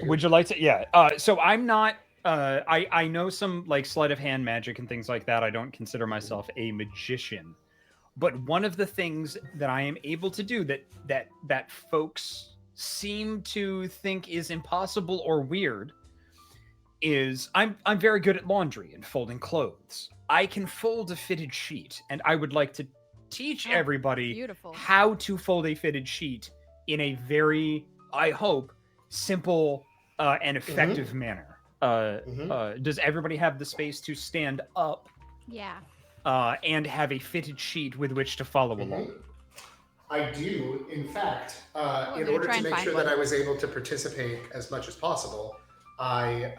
Would you like to? Yeah. So I'm not. I know some like sleight of hand magic and things like that. I don't consider myself a magician, but one of the things that I am able to do that folks seem to think is impossible or weird is I'm very good at laundry and folding clothes. I can fold a fitted sheet, and I would like to teach Oh, everybody beautiful. how to fold a fitted sheet in a very, I hope, simple and effective manner. Does everybody have the space to stand up Yeah. and have a fitted sheet with which to follow along? I do, in fact, I'm in gonna order try to and make find sure one. that I was able to participate as much as possible, I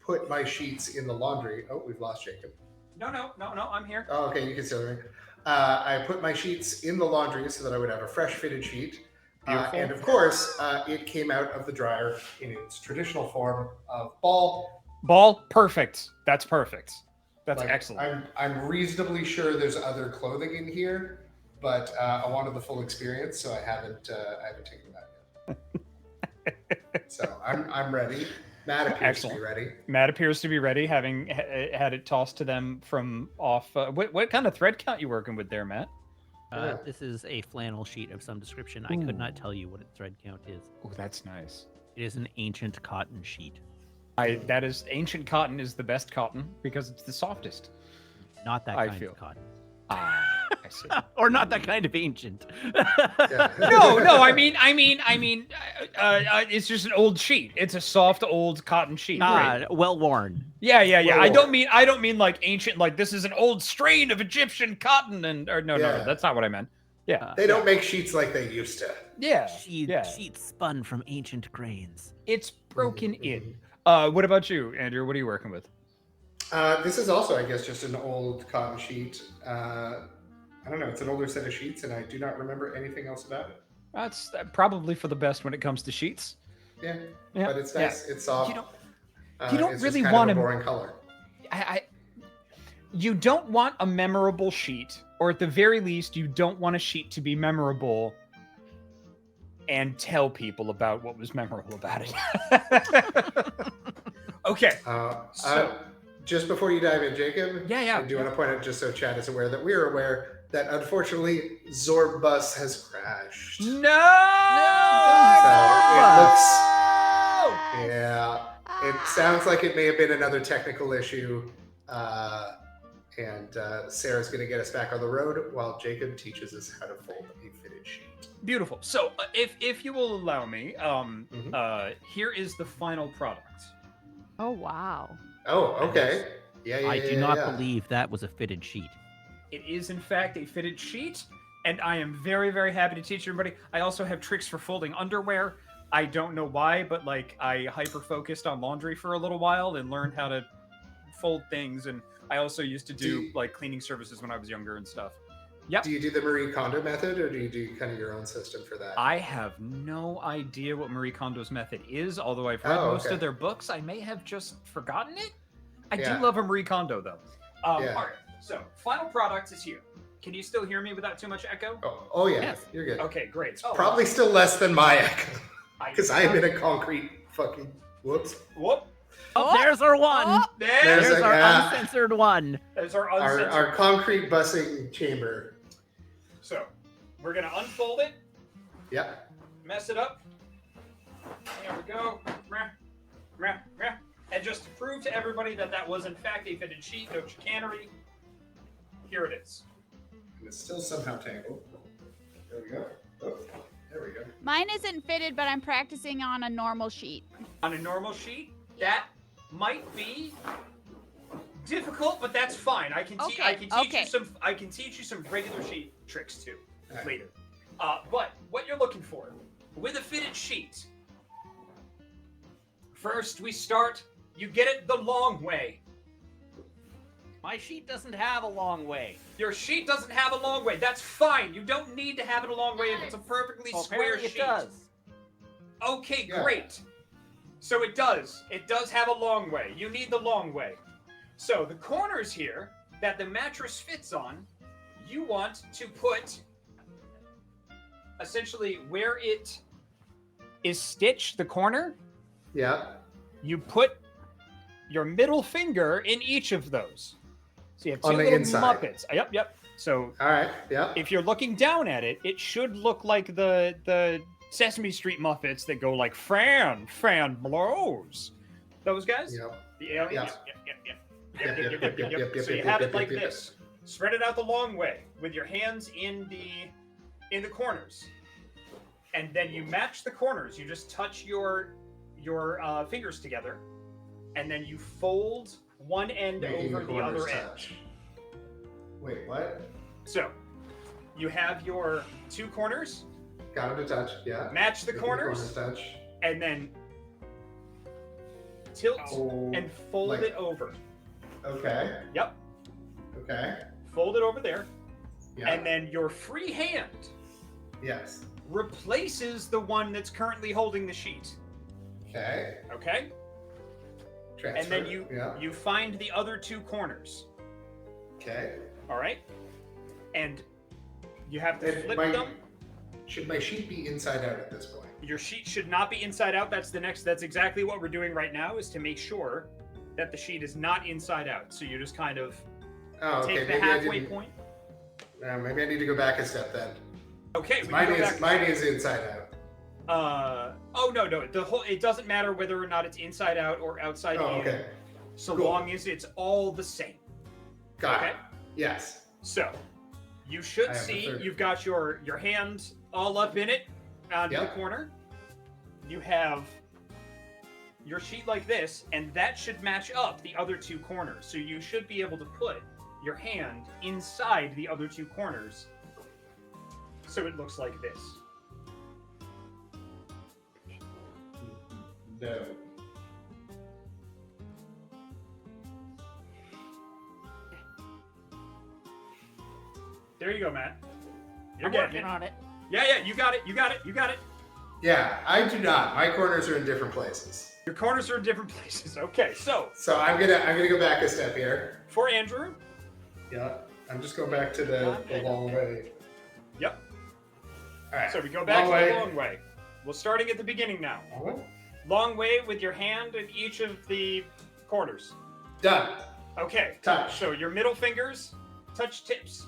put my sheets in the laundry. Oh, we've lost Jacob. No, I'm here. Oh, okay, you can still hear me. I put my sheets in the laundry so that I would have a fresh fitted sheet. Beautiful. And of course, it came out of the dryer in its traditional form of ball. Ball, perfect. That's perfect. That's Like, excellent. I'm reasonably sure there's other clothing in here, but I wanted the full experience, so I haven't taken that yet. So I'm ready. Matt appears to be ready. Matt appears to be ready, having had it tossed to them from off. What kind of thread count you working with there, Matt? This is a flannel sheet of some description. I could not tell you what its thread count is. Oh, that's nice. It is an ancient cotton sheet. That is ancient cotton is the best cotton because it's the softest. Not that kind of cotton. I see. Or not that kind of ancient. No. I mean, it's just an old sheet. It's a soft old cotton sheet. Right? Well worn. Yeah. Well I don't mean like ancient. Like this is an old strain of Egyptian cotton, no, that's not what I meant. Yeah, they don't make sheets like they used to. Yeah, Sheets spun from ancient grains. It's broken in. What about you, Andrew? What are you working with? This is also, I guess, just an old cotton sheet. I don't know. It's an older set of sheets, and I do not remember anything else about it. That's probably for the best when it comes to sheets. Yeah. But it's nice. It's soft. You don't it's really just want a boring color. You don't want a memorable sheet, or at the very least, you don't want a sheet to be memorable and tell people about what was memorable about it. Okay. Just before you dive in, Jacob, Yeah. I do want to point out, just so Chad is aware, that we are aware that unfortunately Zorb Bus has crashed. It sounds like it may have been another technical issue, and Sarah's going to get us back on the road while Jacob teaches us how to fold a fitted sheet. Beautiful. So, if you will allow me, here is the final product. Oh, wow. Oh, okay. Yeah. I do not believe that was a fitted sheet. It is, in fact, a fitted sheet, and I am very, very happy to teach everybody. I also have tricks for folding underwear. I don't know why, but like I hyper-focused on laundry for a little while and learned how to fold things, and I also used to do like cleaning services when I was younger and stuff. Yep. Do you do the Marie Kondo method, or do you do kind of your own system for that? I have no idea what Marie Kondo's method is, although I've read most of their books. I may have just forgotten it. I do love a Marie Kondo, though. All right, so final product is here. Can you still hear me without too much echo? Oh yeah, yes. You're good. Okay, great. Probably still less than my echo, because I am in a concrete fucking whoops. Whoop. Oh, there's our one. There's our uncensored one. There's our uncensored. Our concrete busing chamber. So, we're gonna unfold it. Yep. Mess it up. There we go. And just to prove to everybody that that was in fact a fitted sheet, no chicanery, here it is. And it's still somehow tangled. There we go. Oh, there we go. Mine isn't fitted, but I'm practicing on a normal sheet. On a normal sheet, that might be difficult, but that's fine. I can teach you some regular sheet tricks too later. But what you're looking for with a fitted sheet, first we start. You get it the long way. My sheet doesn't have a long way. Your sheet doesn't have a long way. That's fine. You don't need to have it a long way if it's a perfectly square sheet. It does. Okay, great. So it does. It does have a long way. You need the long way. So the corners here that the mattress fits on, you want to put essentially where it is stitched, the corner, Yeah. You put your middle finger in each of those. So you have two On the little inside. Muppets. Yep. So All right. Yeah. if you're looking down at it, it should look like the Sesame Street Muppets that go like fan blows. Those guys? Yep. The aliens? Yep. Yep. So you have it like this. Spread it out the long way with your hands in the corners. And then you match the corners. You just touch your fingers together. And then you fold one end Making over the corners other touch. edge. Wait, what? So you have your two corners. Got him to touch. Yeah. Match the Making corners. touch. And then tilt Oh, and fold like- it over. Okay. Yep. Okay. Fold it over there. Yeah. And then your free hand Yes. replaces the one that's currently holding the sheet. Okay. Okay? Transfer. And then you Yeah. you find the other two corners. Okay. All right? And you have to And flip my- them. Should my sheet be inside out at this point? Your sheet should not be inside out. That's exactly what we're doing right now, is to make sure that the sheet is not inside out. So you just kind of Oh, okay. take the Maybe I halfway didn't. point. Maybe I need to go back a step then. Okay, we Mine can go is back. mine is inside out. Oh no, it doesn't matter whether or not it's inside out or outside Oh, in, okay. so Cool. long as it's all the same. Got Okay. it. Yes. So you should I have the see third. you've got your hand all up in it onto the Yep. corner. You have your sheet like this, and that should match up the other two corners. So you should be able to put your hand inside the other two corners, so it looks like this. No. There you go, Matt. You're I'm getting working it. on it. Yeah, you got it. Yeah, I do not. My corners are in different places. Your corners are in different places. Okay, so So I'm gonna go back a step here. for Andrew, Yeah. I'm just going back to the long way. yep. All right. So we go back Long to way. the long way. We're starting at the beginning now. Oh, Long way with your hand in each of the corners. done. Okay. Touch. So your middle fingers touch tips.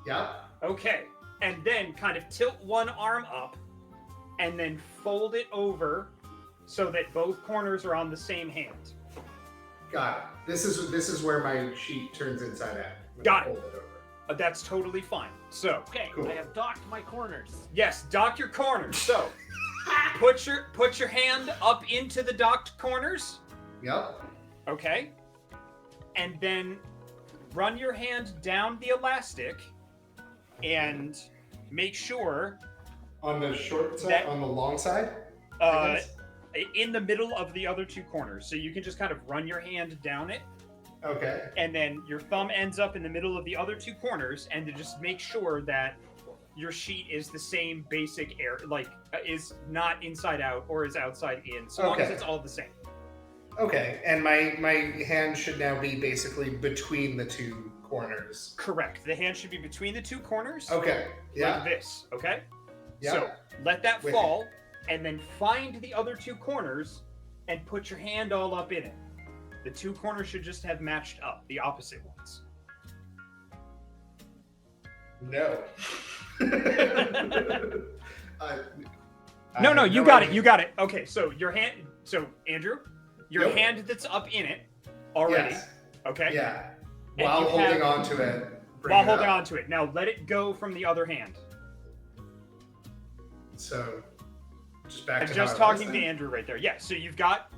Yeah. Okay. And then kind of tilt one arm up and then fold it over so that both corners are on the same hand. Got it. This is where my sheet turns inside out. when I Got it. fold over. That's totally fine. So, Okay, Cool. I have docked my corners. yes, dock your corners. So, put your hand up into the docked corners. Yep. Okay. And then run your hand down the elastic and make sure On the short side, That- on the long side. I uh, guess? in the middle of the other two corners. So you can just kind of run your hand down it, Okay. and then your thumb ends up in the middle of the other two corners, and to just make sure that your sheet is the same basic air, is not inside out or is outside in, so long as Okay. it's all the same. Okay. And my hand should now be basically between the two corners. Correct. The hand should be between the two corners. Okay. Yeah. Like this. Okay. Yeah. So let that With fall, and then find the other two corners and put your hand all up in it. The two corners should just have matched up, the opposite ones. No. No, you got it. You got it. Okay, so your hand. So Andrew, your Yep. hand that's up in it already. Yes. Okay. Yeah. And While you holding have- on to it. bring While it holding up. on to it. Now let it go from the other hand. So, just back I'm to just how it was talking to then. Andrew right there. Yeah. So you've got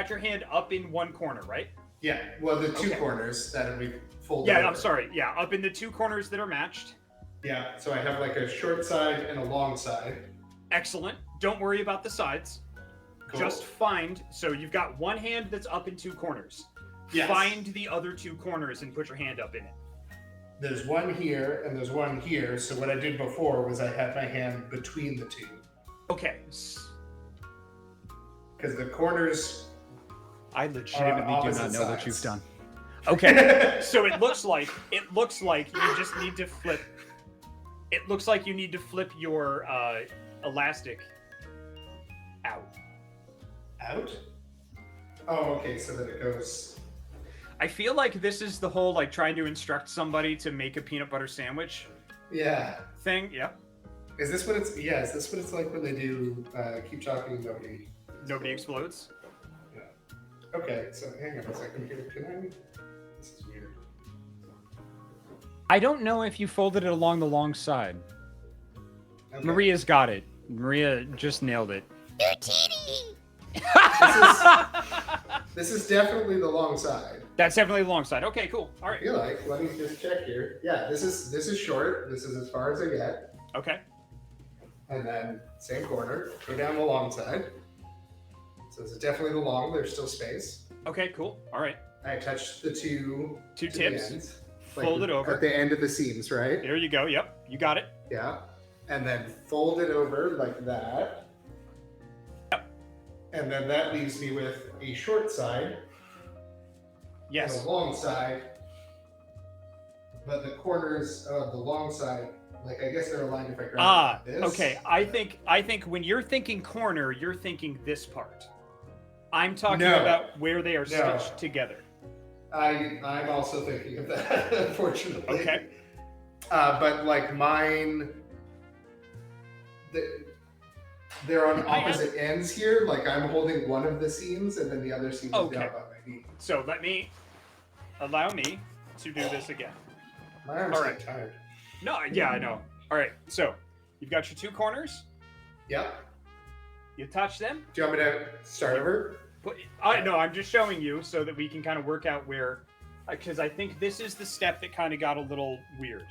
your hand up in one corner, right? Yeah. Well, the two Okay. corners that we folded. Yeah. over. I'm sorry. Yeah, up in the two corners that are matched. Yeah. So I have like a short side and a long side. Excellent. Don't worry about the sides. Cool. Just find. So you've got one hand that's up in two corners. Yes. Find the other two corners and put your hand up in it. There's one here and there's one here. So what I did before was I had my hand between the two Okay. because the corners. I legitimately do opposite not know what sides. you've done. Okay. So it looks like you just need to flip. It looks like you need to flip your elastic out. Out. Oh, okay, so that it goes. I feel like this is the whole like trying to instruct somebody to make a peanut butter sandwich Yeah. thing. Yep. Is this what it's? Yeah. Is this what it's like when they do keep talking nobody? Nobody explodes. Yeah. Okay. So hang on a second here. Can I? This is weird. I don't know if you folded it along the long side. Okay. Maria's got it. Maria just nailed it. This is definitely the long side. That's definitely the long side. Okay, cool. All I right. feel like. Let me just check here. Yeah. This is short. This is as far as I get. Okay. And then same corner. Go down the long side. So this is definitely the long. There's still space. Okay, cool. All right. I attached the two Two to tips. the ends, Fold it over. at the end of the seams, right? There you go. Yep. You got it. Yeah. And then fold it over like that. Yep. And then that leaves me with a short side Yes. and a long side. But the corners of the long side, like I guess they're aligned if I grab Ah, this. okay. I think when you're thinking corner, you're thinking this part. I'm talking No. about where they are No. stitched together. I'm also thinking of that, unfortunately. Okay. But like mine, they're on opposite ends here. Like I'm holding one of the seams, and then the other seam is Okay. down by my knee. So allow me to do this again. My arms All are right. tired. No, yeah, I know. All right. So you've got your two corners. Yep. You touch them. Do you want me to start over? I'm just showing you so that we can kind of work out where, because I think this is the step that kind of got a little weird.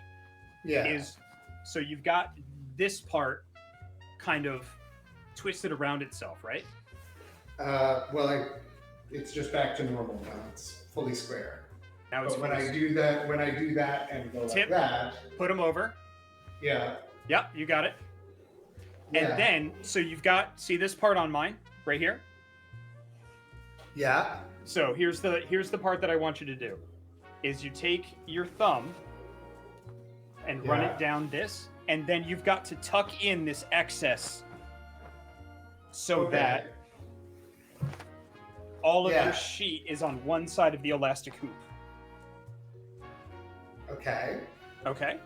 Yeah. Is so you've got this part kind of twisted around itself, right? Well, it's just back to normal now. It's fully square. Now it's But when I do that and go Tip. like that, put them over. yeah. Yep, you got it. And Yeah. then, so you've got, see this part on mine right here? Yeah. So here's the part that I want you to do, is you take your thumb and run Yeah. it down this, and then you've got to tuck in this excess so Okay. that all of Yeah. your sheet is on one side of the elastic hoop. Okay. Okay?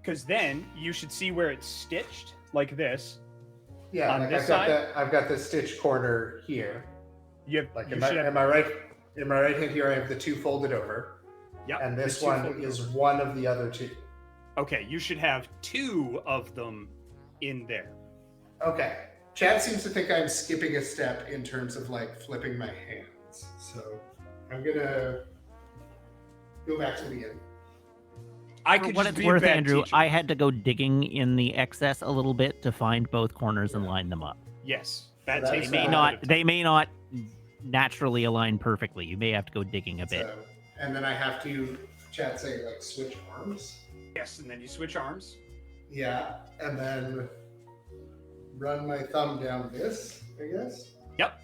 Because then you should see where it's stitched like this. Yeah. On Like this I've got side? I've got the stitch corner here. You have, Like you in should my, have, in my right in my right hand here, I have the two folded over, yep, and this the two one folded is over. one of the other two. Okay, you should have two of them in there. Okay. Chad seems to think I'm skipping a step in terms of like flipping my hands, so I'm gonna go back to the end. I For could what just it's be worth, a bad Andrew, teacher. I had to go digging in the excess a little bit to find both corners and line them up. Yes, that So takes that's They may a not- little bit of they may not naturally align perfectly. You may have to go digging a bit. So, and then I have to, Chad say, like switch arms. time. Yes, and then you switch arms. Yeah, and then run my thumb down this, I guess. Yep.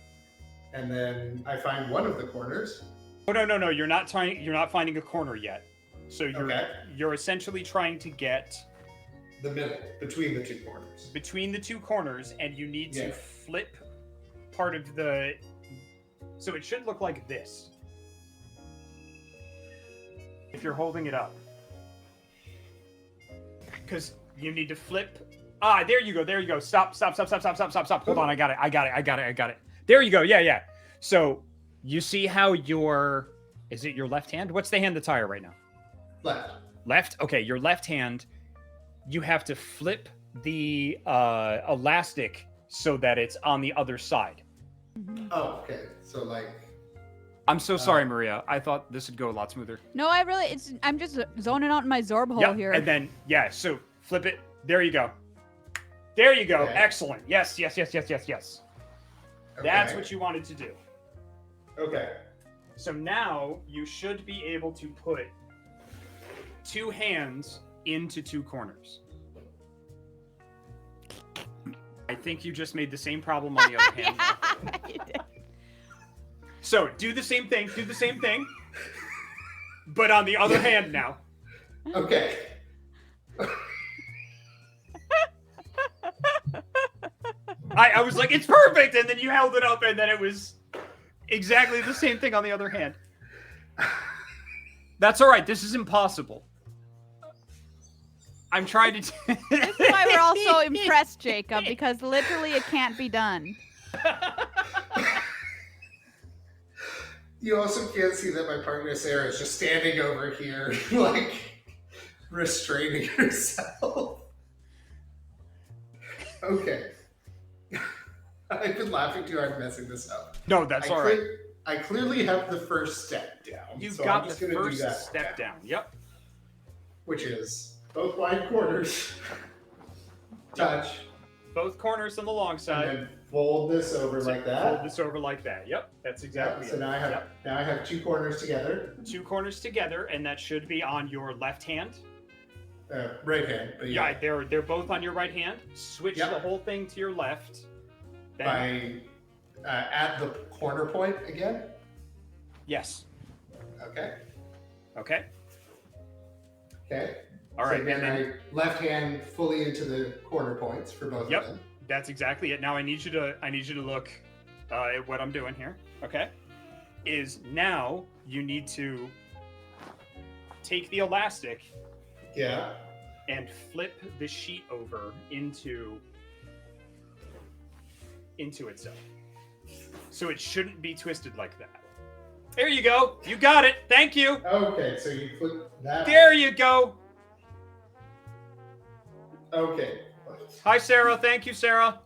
And then I find one of the corners. Oh no, you're not trying. You're not finding a corner yet. So Okay. you're essentially trying to get The middle, between the two corners. between the two corners, and you need to Yeah. flip part of the. So it should look like this. If you're holding it up, because you need to flip. Ah, there you go. There you go. Stop. Hold on. I got it. There you go. Yeah. So you see how is it your left hand? What's the hand that's higher right now? Left. Left? Okay, your left hand, you have to flip the elastic so that it's on the other side. Oh, okay. So like, I'm so sorry, Maria. I thought this would go a lot smoother. No, I'm just zoning out in my Zorb hole Yeah, here. and then, so flip it. There you go. There you go. Okay. Excellent. Yes. okay. That's what you wanted to do. Okay. So now you should be able to put two hands into two corners. I think you just made the same problem on the other hand. now. You did. So do the same thing, but on the other hand now. Okay. I was like, it's perfect, and then you held it up, and then exactly the same thing on the other hand. That's all right. This is impossible. I'm trying to. This is why we're all so impressed, Jacob, because literally it can't be done. You also can't see that my partner Sarah is just standing over here, like restraining herself. Okay. I've been laughing too hard messing this up. No, that's all right. I clearly have the first step down. You've so got I'm just the gonna do first that step down. Yep. Which is both wide corners. Touch. Both corners on the long side. And then fold this over like that. Fold this over like that. Yep, that's exactly So it. now I have two corners together. Two corners together, and that should be on your left hand. Right hand. But Yeah, they're both on your right hand. Switch the whole thing to your left. Then, By at the corner point again. yes. Okay. Okay. Okay. All So right. again, And then, I left hand fully into the corner points for both Yep. of them. that's exactly it. Now I need you to look at what I'm doing here. Okay. Is now you need to take the elastic Yeah. and flip the sheet over into itself. So it shouldn't be twisted like that. There you go. You got it. Thank you. Okay, so you flip that. There you go. Okay. Hi, Sarah. Thank you, Sarah.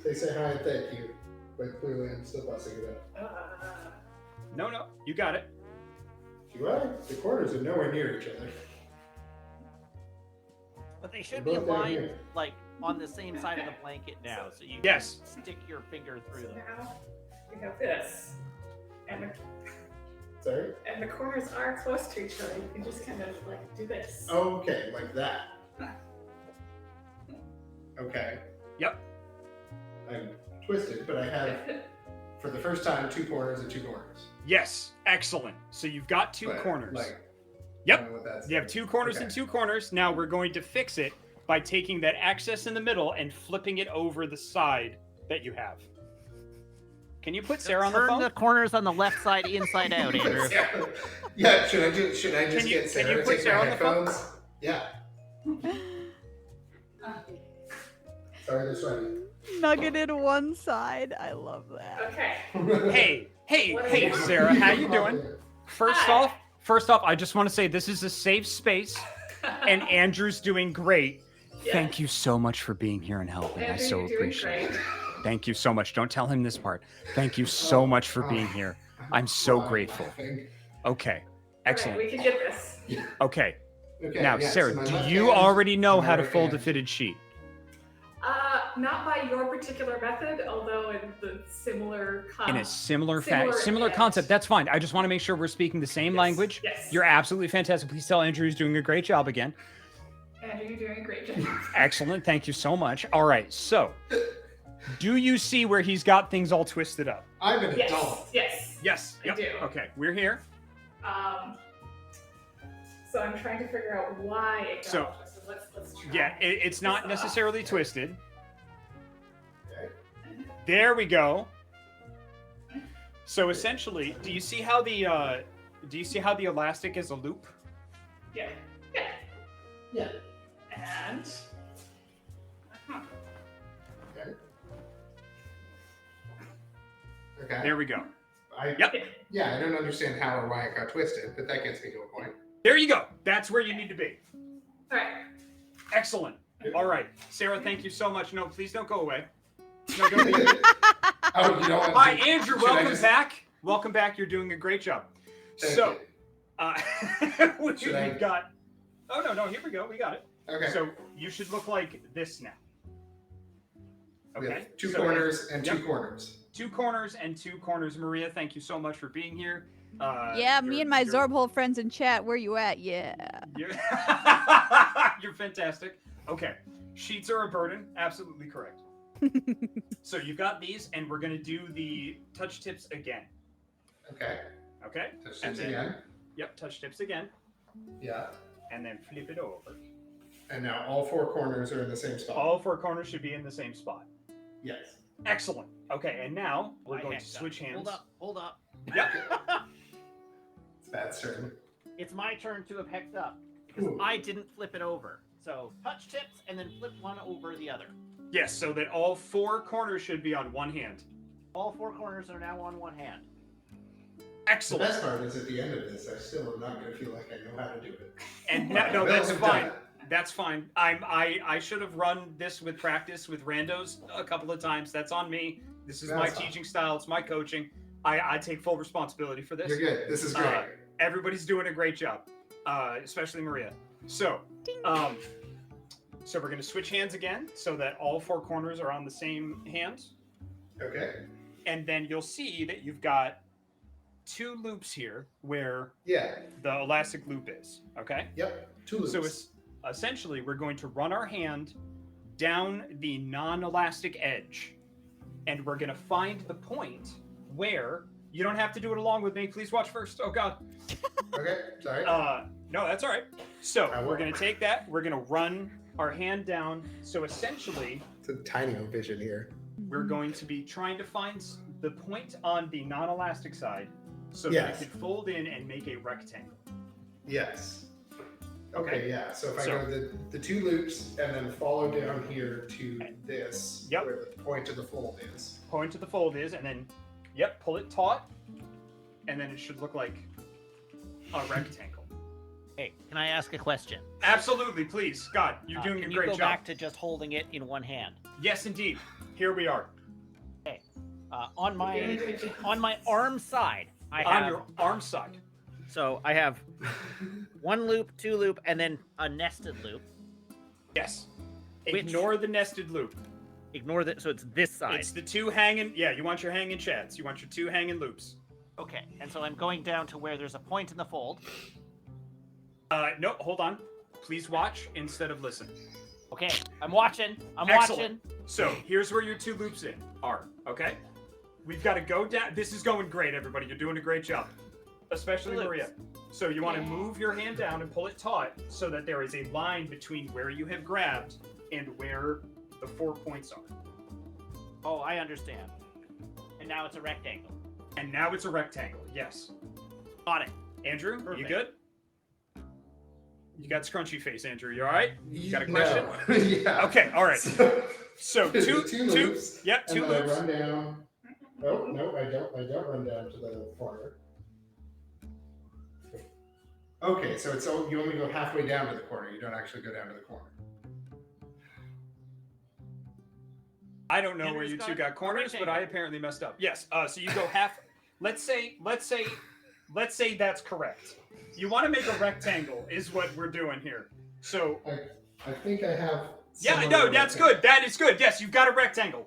They say hi and thank you, but clearly I'm still busting it up. No, you got it. Do I? The corners are nowhere near each other. But they should They're be both down aligned here. like on the same side of the blanket now, so you Yes. can stick your finger through them. Now we have this, and Sorry? the corners are close to each other. You can just kind of like do this. Okay, like that. Okay. Yep. I'm twisted, but I have, for the first time, two corners and two corners. Yes. Excellent. So you've got two But, corners. Like, Yep. I don't know what that's You have two corners and two corners. Now we're going to fix it by taking that excess in the middle and flipping it over the side that you have. Can you put Sarah on the Turn phone? the corners on the left side inside out, Andrew. Yeah, should I just Can you- get can you Sarah to put take Sarah my on the phone? headphones? Yeah. Sorry, they're sweaty. Nuggeted one side. I love that. Okay. Hey, Sarah, how you doing? First off, I just want to say this is a safe space, and Andrew's doing great. Yes. Thank you so much for being here and helping. I Andrew, so you're doing appreciate it. great. Thank you so much. Don't tell him this part. Thank you so much for being here. I'm so grateful. Okay, excellent. Alright, we can get this. Okay, Okay, now yeah, Sarah, so my do left you hand already know and my how to right fold a hand. fitted sheet? Not by your particular method, although in the similar In a similar similar concept, that's fine. I just want to make sure we're speaking the same language. Yes. You're absolutely fantastic. Please tell Andrew he's doing a great job again. Andrew, you're doing a great job. Excellent. Thank you so much. All right. So, do you see where he's got things all twisted up? I'm an Yes. adult. Yes. Yes. I Yep. do. Okay. We're here. So I'm trying to figure out why it got So, all twisted. Let's try. Yeah. It's not necessarily twisted. Okay. There we go. So essentially, do you see how the elastic is a loop? Yeah. Yeah. Yeah. And Okay. There we go. Yeah, I don't understand how or why it got twisted, but that gets me to a point. There you go. That's where you need to be. all right. Excellent. All right, Sarah. Thank you so much. No, please don't go away. No, don't leave. Oh, you know what? Hi, Andrew. Should I Welcome just- back. Welcome back. You're doing a great job. Thank So, you. we've Should I- got. Oh no! Here we go. We got it. Okay. So you should look like this now. We Okay. have two So, corners and two Yep. corners. Two corners and two corners. Maria, thank you so much for being here. Yeah, me and my Zorbhole friends in chat. Where you at? Yeah. You're, you're fantastic. Okay. Sheets are a burden. Absolutely correct. So you've got these, and we're going to do the touch tips again. Okay. Okay? Touch And tips then- again. Yep, touch tips again. Yeah. And then flip it over. And now all four corners are in the same spot. All four corners should be in the same spot. Yes. Excellent. Okay, and now we're I going to hecked up. switch hands. Hold up. Yep. It's Matt's turn. It's my turn to have hecked up because Ooh. I didn't flip it over. So touch tips and then flip one over the other. Yes, so that all 4 corners should be on one hand. All 4 corners are now on one hand. The Excellent. best part is at the end of this, I still am not going to feel like I know how to do it. And But I no, will that's have done fine. it. That's fine. I should have run this with practice with randos a couple of times. That's on me. This is my That's fine. teaching style. It's my coaching. I take full responsibility for this. You're good. This is great. Everybody's doing a great job, especially Maria. So, so we're going to switch hands again so that all 4 corners are on the same hand. Okay. And then you'll see that you've got 2 loops here where Yeah. the elastic loop is. Okay? Yep. 2 loops. So it's essentially we're going to run our hand down the non-elastic edge, and we're going to find the point where you don't have to do it along with me. Please watch first. Oh God. Okay. Sorry. No, that's all right. So I we're won't. going to take that. We're going to run our hand down. So essentially, It's a tiny vision here. we're going to be trying to find the point on the non-elastic side so Yes. that it can fold in and make a rectangle. Yes. Okay. Okay, yeah. So if I So- go the 2 loops and then follow down here to this, Yep. where the point of the fold is. Point to the fold is, and then, yep, pull it taut, and then it should look like a rectangle. Hey, can I ask a question? Absolutely, please, Scott, you're doing a Can great you go job. back to just holding it in one hand? Yes, indeed. Here we are. On my arm side, I On have your arm side. so I have 1 loop, 2 loop, and then a nested loop. Yes. Which- Ignore the nested loop. Ignore that. So it's this side. It's the 2 hanging. Yeah, you want your hanging chads. You want your 2 hanging loops. Okay, and so I'm going down to where there's a point in the fold. No, hold on. Please watch instead of listen. Okay, I'm watching. I'm Excellent. watching. So here's where your 2 loops are. Okay. We've got to go down. This is going great, everybody. You're doing a great job, especially Loops. Maria. So you want to move your hand down and pull it taut so that there is a line between where you have grabbed and where the 4 points are. Oh, I understand. And now it's a rectangle. And now it's a rectangle. Yes. Got it. Andrew, you Perfect. good? You got scrunchy face, Andrew. You all right? You got a No. question? Yeah. Okay. All right. So There's two, the two, loops, yeah, and 2 then loops. I run down. Oh no, I don't run down to the corner. Okay, so you only go halfway down to the corner. You don't actually go down to the corner. I don't know Andrew's where you got 2 got a corners, but rectangle. I apparently messed up. Yes. So you go half. Let's say that's correct. You want to make a rectangle, is what we're doing here. So I think I have. yeah, some no, other that's rectangle. good. That is good. Yes, you've got a rectangle.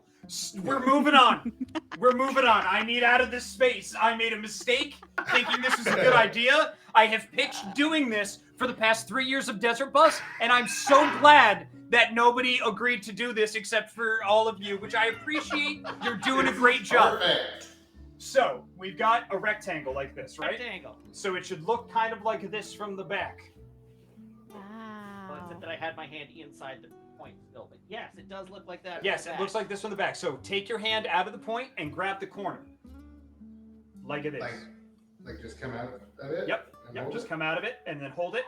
We're moving on. We're moving on. I need out of this space. I made a mistake thinking this was a good idea. I have pitched doing this for the past 3 years of Desert Bus, and I'm so glad that nobody agreed to do this except for all of you, which I appreciate. You're doing a great job. Perfect. So we've got a rectangle like this, right? Rectangle. So it should look kind of like this from the back. Well, Wow. except that I had my hand inside the point still. But yes, it does look like that. Yes, it looks like this from the back. So take your hand out of the point and grab the corner. Like it is. Like just come out of it. Yep. and Yep, hold just it? come out of it and then hold it.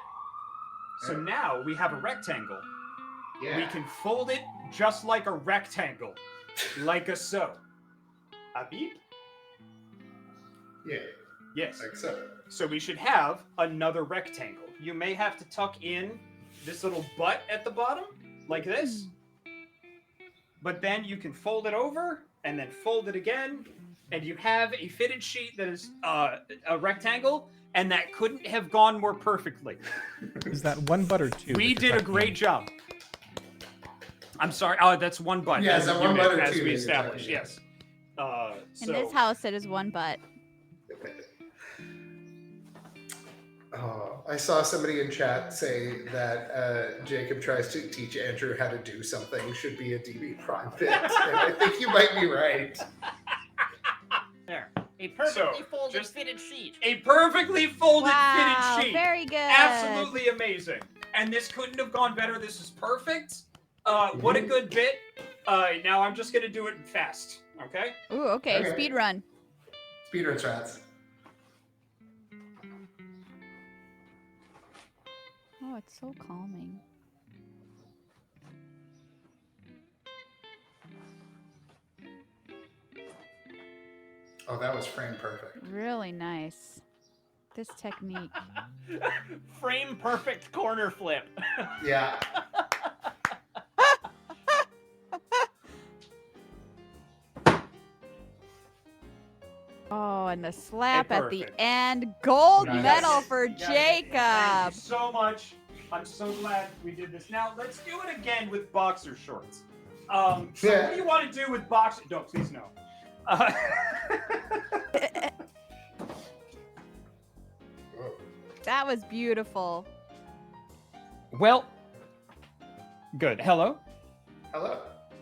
So Okay. now we have a rectangle. Yeah. We can fold it just like a rectangle. Like a so. A beep? Yeah, Yes. like so. So we should have another rectangle. You may have to tuck in this little butt at the bottom, like this. But then you can fold it over and then fold it again. And you have a fitted sheet that is a rectangle, and that couldn't have gone more perfectly. Is that 1 butt or 2? We that you're did a tucking great in? job. I'm sorry. That's 1 butt. Yeah, as is that a 1 unit, butt or as 2 we that you're established. tucking in? Yes. In So this house, it is 1 butt. Oh, I saw somebody in chat say that Jacob tries to teach Andrew how to do something should be a DB Prime bit, and I think you might be right. There. A perfectly So, folded just- fitted sheet. a perfectly folded Wow, fitted sheet. very good. Absolutely amazing. And this couldn't have gone better. This is perfect. What a good bit. Now I'm just gonna do it fast. Okay. Ooh, okay. Okay. Speed run. Speedrun strats. Oh, it's so calming. Oh, that was frame perfect. Really nice. This technique. Frame perfect corner flip. Yeah. Oh, and the slap at the perfect. end. Gold Nice. medal for You got it. Thank you Jacob. so much. I'm so glad we did this. Now let's do it again with boxer shorts. So Yeah. what do you want to do with boxer? No, please no. Uh, That was beautiful. well, good. Hello. Hello.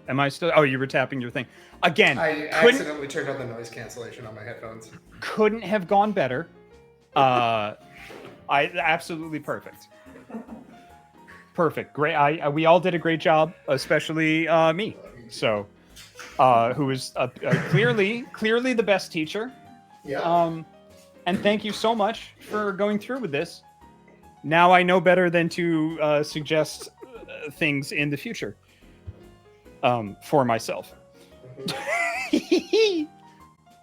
Am I still? Oh, you were tapping your thing again. I couldn't accidentally turned on the noise cancellation on my headphones. couldn't have gone better. I absolutely perfect. Perfect. Great. We all did a great job, especially me. So, who is clearly the best teacher. Yeah. And thank you so much for going through with this. Now I know better than to suggest things in the future for myself.